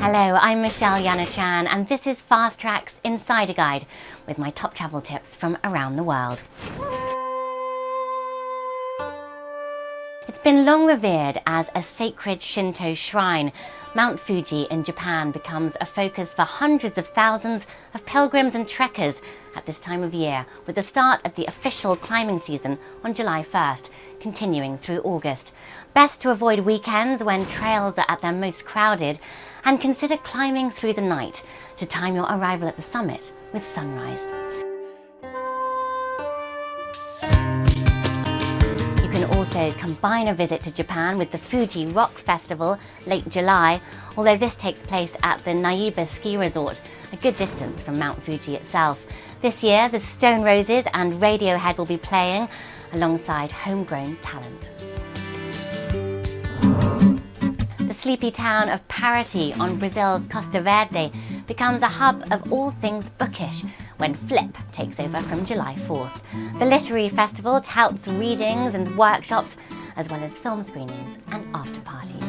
Hello, I'm Michelle Jana Chan, and this is Fast Track's Insider Guide with my top travel tips from around the world. It's been long revered as a sacred Shinto shrine. Mount Fuji in Japan becomes a focus for hundreds of thousands of pilgrims and trekkers at this time of year, with the start of the official climbing season on July 1st, continuing through August. Best to avoid weekends when trails are at their most crowded, and consider climbing through the night to time your arrival at the summit with sunrise. You can also combine a visit to Japan with the Fuji Rock Festival late July, although this takes place at the Naiba ski resort, a good distance from Mount Fuji itself. This year, the Stone Roses and Radiohead will be playing alongside homegrown talent. The sleepy town of Paraty on Brazil's Costa Verde becomes a hub of all things bookish when Flip takes over from July 4th. The literary festival touts readings and workshops, as well as film screenings and after parties.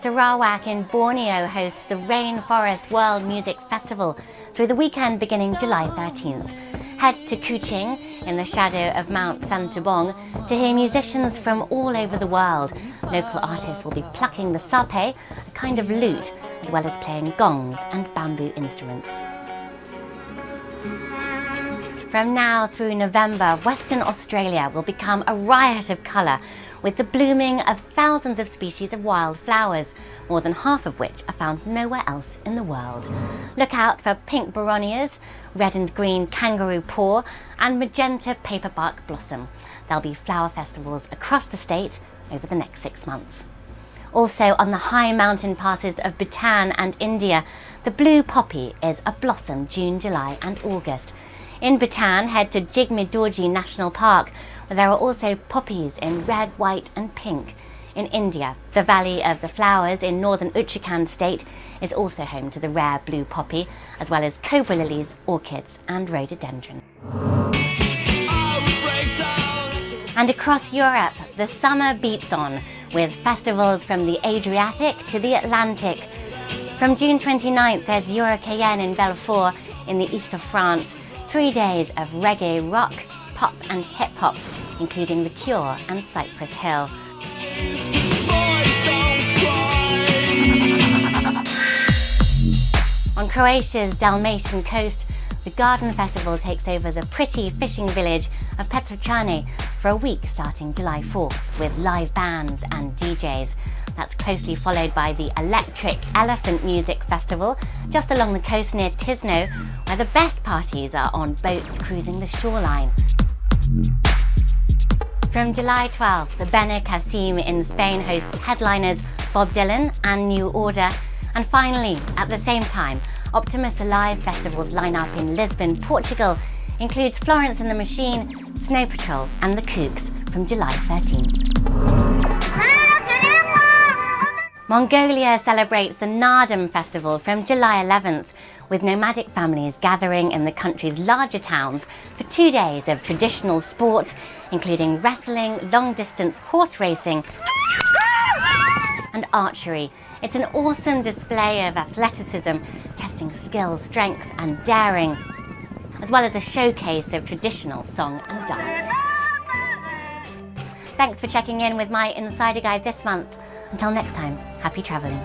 Sarawak in Borneo hosts the Rainforest World Music Festival through the weekend beginning July 13th. Head to Kuching in the shadow of Mount Santubong to hear musicians from all over the world. Local artists will be plucking the sape, a kind of lute, as well as playing gongs and bamboo instruments. From now through November, Western Australia will become a riot of colour with the blooming of thousands of species of wild flowers, more than half of which are found nowhere else in the world. Look out for pink boronias, red and green kangaroo paw, and magenta paperbark blossom. There'll be flower festivals across the state over the next 6 months. Also on the high mountain passes of Bhutan and India, the blue poppy is a blossom June, July and August. In Bhutan, head to Jigme Dorji National Park, where there are also poppies in red, white and pink. In India, the Valley of the Flowers in northern Uttarakhand state is also home to the rare blue poppy, as well as cobra lilies, orchids and rhododendron. And across Europe, the summer beats on, with festivals from the Adriatic to the Atlantic. From June 29th, there's Eurocayenne in Belfort in the east of France. 3 days of reggae, rock, pop and hip-hop, including The Cure and Cypress Hill. On Croatia's Dalmatian coast, the Garden Festival takes over the pretty fishing village of Petrčane for a week starting July 4th with live bands and DJs. That's closely followed by the Electric Elephant Music Festival just along the coast near Tisno, where the best parties are on boats cruising the shoreline. From July 12th, the Bene Cassim in Spain hosts headliners Bob Dylan and New Order. And finally, at the same time, Optimus Alive Festival's lineup in Lisbon, Portugal includes Florence and the Machine, Snow Patrol and the Kooks from July 13th. Mongolia celebrates the Nardam Festival from July 11th, with nomadic families gathering in the country's larger towns for 2 days of traditional sports, including wrestling, long-distance horse racing and archery. It's an awesome display of athleticism, testing skill, strength and daring, as well as a showcase of traditional song and dance. Thanks for checking in with my Insider Guide this month. Until next time, happy travelling.